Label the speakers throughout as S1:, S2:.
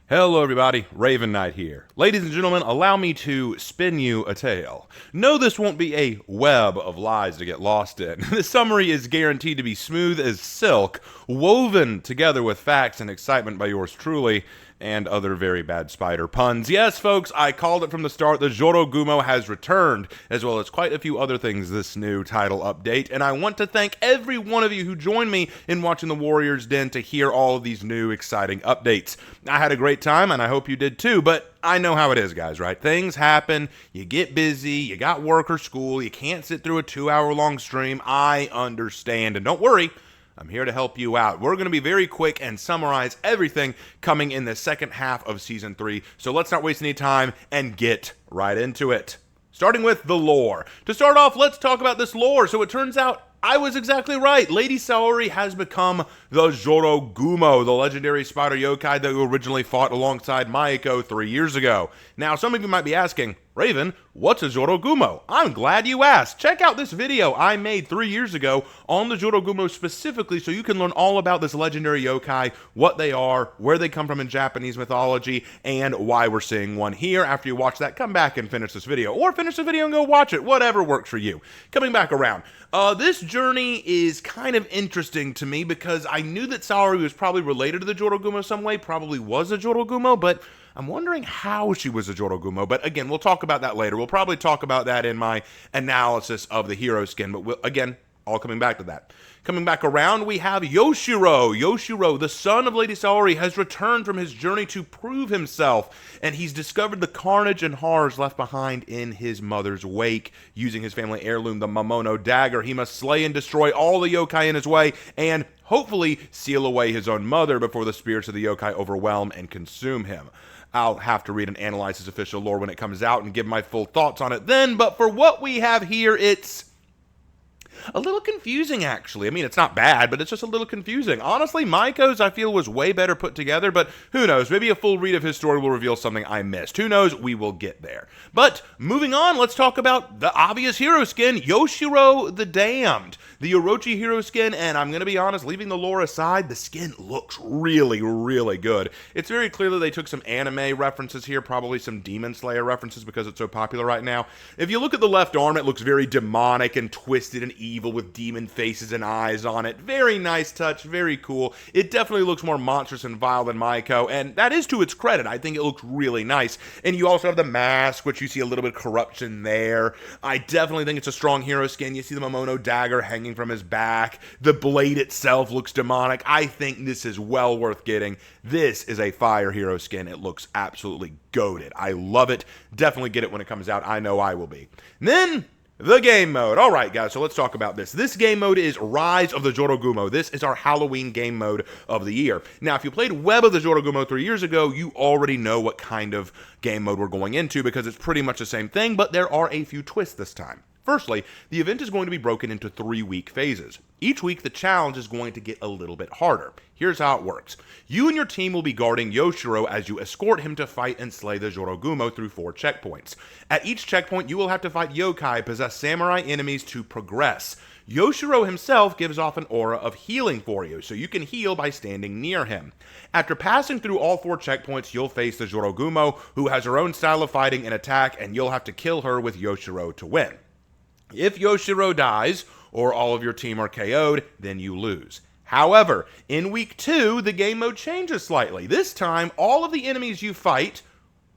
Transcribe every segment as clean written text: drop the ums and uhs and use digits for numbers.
S1: Hello everybody, Raven Knight here. Ladies and gentlemen, allow me to spin you a tale. No, this won't be a web of lies to get lost in. This summary is guaranteed to be smooth as silk, woven together with facts and excitement by yours truly, and other very bad spider puns. Yes, folks, I called it from the start. The Jorogumo has returned, as well as quite a few other things this new title update, and I want to thank every one of you who joined me in watching the Warrior's Den to hear all of these new exciting updates. I had a great time, and I hope you did too, but I know how it is, guys, right? Things happen, you get busy, you got work or school, you can't sit through a 2-hour-long stream. I understand, and don't worry, I'm here to help you out. We're going to be very quick and summarize everything coming in the second half of Season 3, so let's not waste any time and get right into it. Starting with the lore. To start off, let's talk about this lore. So it turns out I was exactly right. Lady Saori has become the Jorogumo, the legendary spider yokai that originally fought alongside Maiko 3 years ago. Now, some of you might be asking, Raven, what's a Jorogumo? I'm glad you asked. Check out this video I made 3 years ago on the Jorogumo specifically so you can learn all about this legendary yokai, what they are, where they come from in Japanese mythology, and why we're seeing one here. After you watch that, come back and finish this video, or finish the video and go watch it, whatever works for you. Coming back around, this journey is kind of interesting to me because I knew that Saori was probably related to the Jorogumo some way, probably was a Jorogumo, but I'm wondering how she was a Jorogumo, but again, we'll talk about that later. We'll probably talk about that in my analysis of the hero skin, but again, all coming back to that. Coming back around, we have Yoshiro. Yoshiro, the son of Lady Saori, has returned from his journey to prove himself, and he's discovered the carnage and horrors left behind in his mother's wake. Using his family heirloom, the Momono dagger, he must slay and destroy all the yokai in his way, and hopefully seal away his own mother before the spirits of the yokai overwhelm and consume him. I'll have to read and analyze his official lore when it comes out and give my full thoughts on it then, but for what we have here, it's a little confusing, actually. I mean, it's not bad, but it's just a little confusing. Honestly, Maiko's, I feel, was way better put together, but who knows? Maybe a full read of his story will reveal something I missed. Who knows? We will get there. But moving on, let's talk about the obvious hero skin, Yoshiro the Damned. The Orochi hero skin, and I'm going to be honest, leaving the lore aside, the skin looks really, really good. It's very clear that they took some anime references here, probably some Demon Slayer references because it's so popular right now. If you look at the left arm, it looks very demonic and twisted and evil with demon faces and eyes on it. Very nice touch, very cool. It definitely looks more monstrous and vile than Maiko, and that is to its credit. I think it looks really nice. And you also have the mask, which you see a little bit of corruption there. I definitely think it's a strong hero skin. You see the Momono dagger hanging from his back. The blade itself looks demonic. I think this is well worth getting. This is a fire hero skin. It looks absolutely goated. I love it. Definitely get it when it comes out. I know I will be. And then the game mode. All right, guys, so let's talk about this. This game mode is Rise of the Jorogumo. This is our Halloween game mode of the year. Now, if you played Web of the Jorogumo 3 years ago, you already know what kind of game mode we're going into because it's pretty much the same thing, but there are a few twists this time. Firstly, the event is going to be broken into 3-week phases. Each week, the challenge is going to get a little bit harder. Here's how it works. You and your team will be guarding Yoshiro as you escort him to fight and slay the Jorogumo through 4 checkpoints. At each checkpoint, you will have to fight yokai possessed samurai enemies to progress. Yoshiro himself gives off an aura of healing for you, so you can heal by standing near him. After passing through all 4 checkpoints, you'll face the Jorogumo, who has her own style of fighting and attack, and you'll have to kill her with Yoshiro to win. If Yoshiro dies, or all of your team are KO'd, then you lose. However, in week 2, the game mode changes slightly. This time, all of the enemies you fight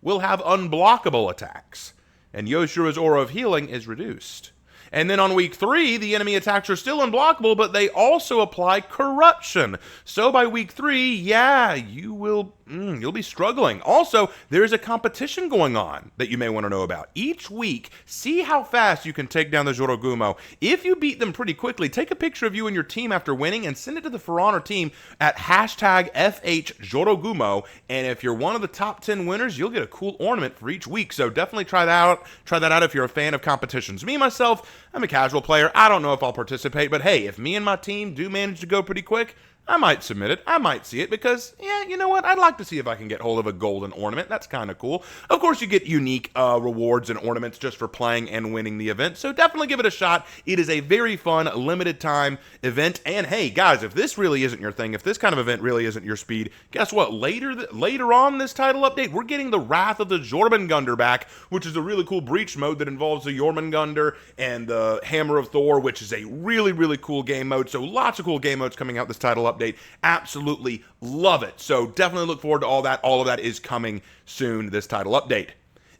S1: will have unblockable attacks, and Yoshiro's aura of healing is reduced. And then on week 3, the enemy attacks are still unblockable, but they also apply corruption. So by week 3, yeah, you'll be struggling. Also, there's a competition going on that you may want to know about. Each week, see how fast you can take down the Jorogumo. If you beat them pretty quickly, take a picture of you and your team after winning and send it to the For Honor team at #FHJorogumo. And if you're one of the top 10 winners, you'll get a cool ornament for each week. So definitely try that out. Try that out if you're a fan of competitions. Me, myself, I'm a casual player. I don't know if I'll participate, but hey, if me and my team do manage to go pretty quick, I might submit it. I might see it because, yeah, you know what? I'd like to see if I can get hold of a golden ornament. That's kind of cool. Of course, you get unique rewards and ornaments just for playing and winning the event, so definitely give it a shot. It is a very fun, limited time event. And hey, guys, if this really isn't your thing, if this kind of event really isn't your speed, guess what? Later on this title update, we're getting the Wrath of the Jormungandr back, which is a really cool breach mode that involves the Jormungandr and the Hammer of Thor, which is a really, really cool game mode. So lots of cool game modes coming out this title update. Absolutely love it. So definitely look forward to all that. All of that is coming soon, this title update.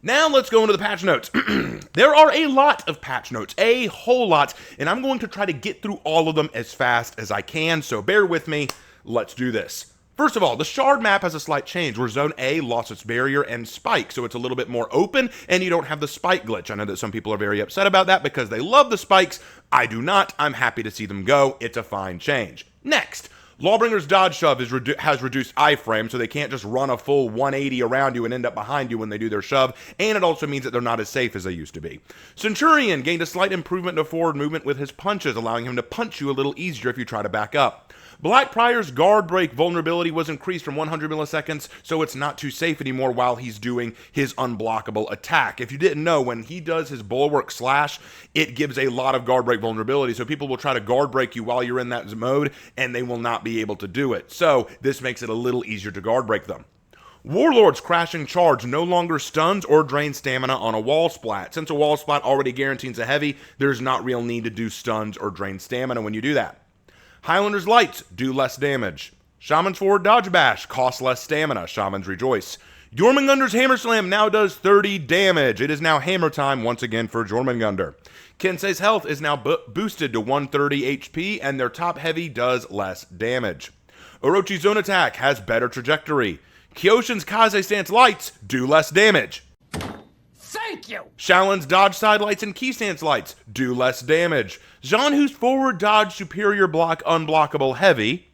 S1: Now let's go into the patch notes. There are a lot of patch notes, a whole lot, and I'm going to try to get through all of them as fast as I can, so bear with me. Let's do this. First of all, the shard map has a slight change where Zone A lost its barrier and spike, so it's a little bit more open and you don't have the spike glitch. I know that some people are very upset about that because they love the spikes. I do not. I'm happy to see them go. It's a fine change. Next, Lawbringer's dodge shove has reduced iframe, so they can't just run a full 180 around you and end up behind you when they do their shove, and it also means that they're not as safe as they used to be. Centurion gained a slight improvement to forward movement with his punches, allowing him to punch you a little easier if you try to back up. Black Prior's guard break vulnerability was increased from 100 milliseconds, so it's not too safe anymore while he's doing his unblockable attack. If you didn't know, when he does his bulwark slash, it gives a lot of guard break vulnerability, so people will try to guard break you while you're in that mode, and they will not be able to do it. So this makes it a little easier to guard break them. Warlord's crashing charge no longer stuns or drains stamina on a wall splat. Since a wall splat already guarantees a heavy, there's not real need to do stuns or drain stamina when you do that. Highlander's Lights do less damage. Shaman's Forward Dodge Bash costs less stamina. Shamans rejoice. Jormungandr's Hammer Slam now does 30 damage. It is now hammer time once again for Jormungandr. Kensei's health is now boosted to 130 HP, and their top heavy does less damage. Orochi's Zone Attack has better trajectory. Kyoshin's Kaze Stance Lights do less damage.
S2: Thank you!
S1: Shaolin's Dodge Side Lights and Key Stance Lights do less damage. Zhanhu's Forward Dodge Superior Block Unblockable Heavy,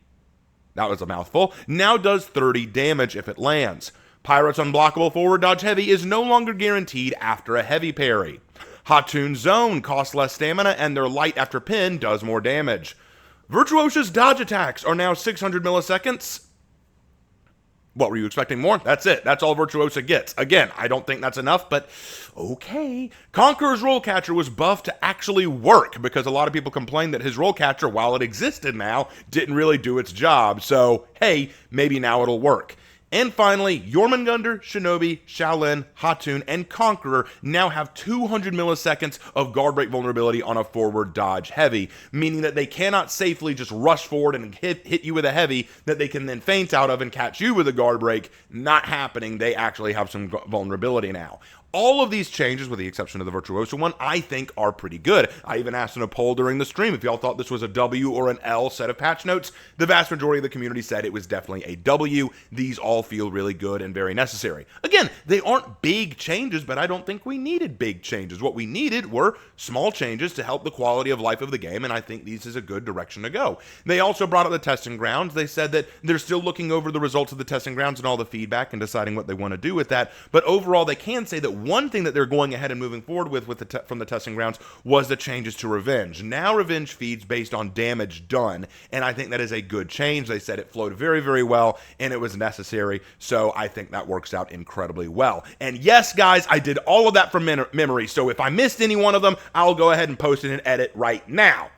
S1: that was a mouthful, now does 30 damage if it lands. Pyro's Unblockable Forward Dodge Heavy is no longer guaranteed after a heavy parry. Hatoon's Zone costs less stamina and their light after pin does more damage. Virtuosa's Dodge Attacks are now 600 milliseconds. What, were you expecting more? That's it. That's all Virtuosa gets. Again, I don't think that's enough, but okay. Conqueror's Roll Catcher was buffed to actually work because a lot of people complained that his Roll Catcher, while it existed now, didn't really do its job. So, hey, maybe now it'll work. And finally, Jormungandr, Shinobi, Shaolin, Hatoon, and Conqueror now have 200 milliseconds of guard break vulnerability on a forward dodge heavy, meaning that they cannot safely just rush forward and hit you with a heavy that they can then feint out of and catch you with a guard break. Not happening. They actually have some vulnerability now. All of these changes, with the exception of the Virtuoso one, I think are pretty good. I even asked in a poll during the stream if y'all thought this was a W or an L set of patch notes. The vast majority of the community said it was definitely a W. These all feel really good and very necessary. Again, they aren't big changes, but I don't think we needed big changes. What we needed were small changes to help the quality of life of the game, and I think these is a good direction to go. They also brought up the testing grounds. They said that they're still looking over the results of the testing grounds and all the feedback and deciding what they want to do with that, but overall they can say that one thing that they're going ahead and moving forward with from the testing grounds was the changes to Revenge. Now Revenge feeds based on damage done, and I think that is a good change. They said it flowed very, very well, and it was necessary, so I think that works out incredibly well. And yes, guys, I did all of that from memory, so if I missed any one of them, I'll go ahead and post it and edit right now.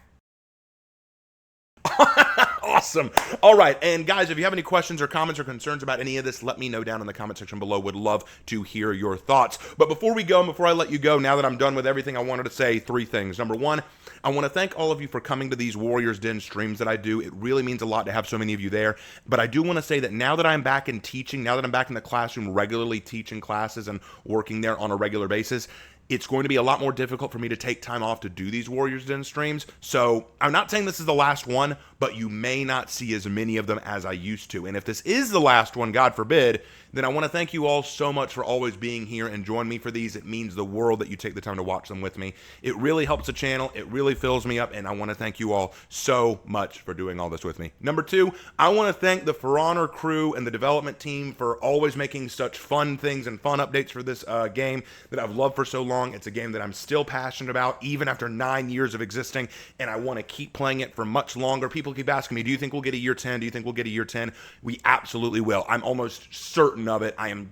S1: Awesome. All right, and guys, if you have any questions or comments or concerns about any of this, let me know down in the comment section below. Would love to hear your thoughts. But before we go, and before I let you go, now that I'm done with everything, I wanted to say three things. Number one, I want to thank all of you for coming to these Warriors Den streams that I do. It really means a lot to have so many of you there. But I do want to say that now that I'm back in teaching, now that I'm back in the classroom regularly teaching classes and working there on a regular basis, it's going to be a lot more difficult for me to take time off to do these Warriors Den streams. So I'm not saying this is the last one, but you may not see as many of them as I used to. And if this is the last one, God forbid, then I want to thank you all so much for always being here and join me for these. It means the world that you take the time to watch them with me. It really helps the channel. It really fills me up, and I want to thank you all so much for doing all this with me. Number two, I want to thank the For Honor crew and the development team for always making such fun things and fun updates for this game that I've loved for so long. long. It's a game that I'm still passionate about, even after 9 years of existing, and I want to keep playing it for much longer. People keep asking me, do you think we'll get a year 10? Do you think we'll get a year 10? We absolutely will. I'm almost certain of it. I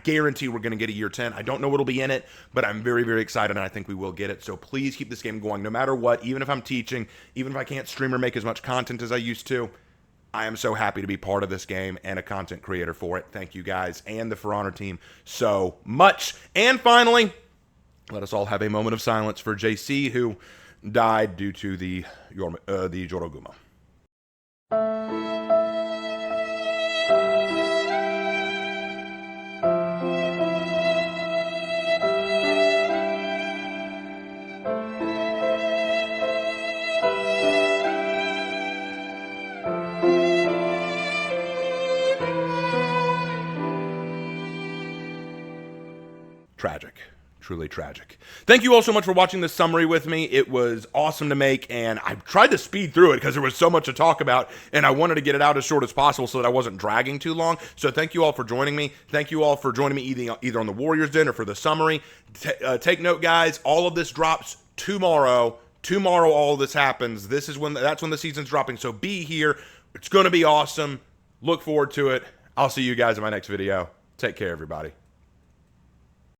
S1: guarantee we're going to get a year 10. I don't know what'll be in it, but I'm very, very excited, and I think we will get it. So please keep this game going no matter what, even if I'm teaching, even if I can't stream or make as much content as I used to. I am so happy to be part of this game and a content creator for it. Thank you guys and the For Honor team so much. And finally, let us all have a moment of silence for JC, who died due to the Jorogumo. Tragic. Truly tragic. Thank you all so much for watching this summary with me. It was awesome to make, and I tried to speed through it because there was so much to talk about, and I wanted to get it out as short as possible so that I wasn't dragging too long. So thank you all for joining me. Thank you all for joining me either on the Warriors Den or for the summary. Take note, guys. All of this drops tomorrow. Tomorrow, all of this happens. That's when the season's dropping. So be here. It's going to be awesome. Look forward to it. I'll see you guys in my next video. Take care, everybody.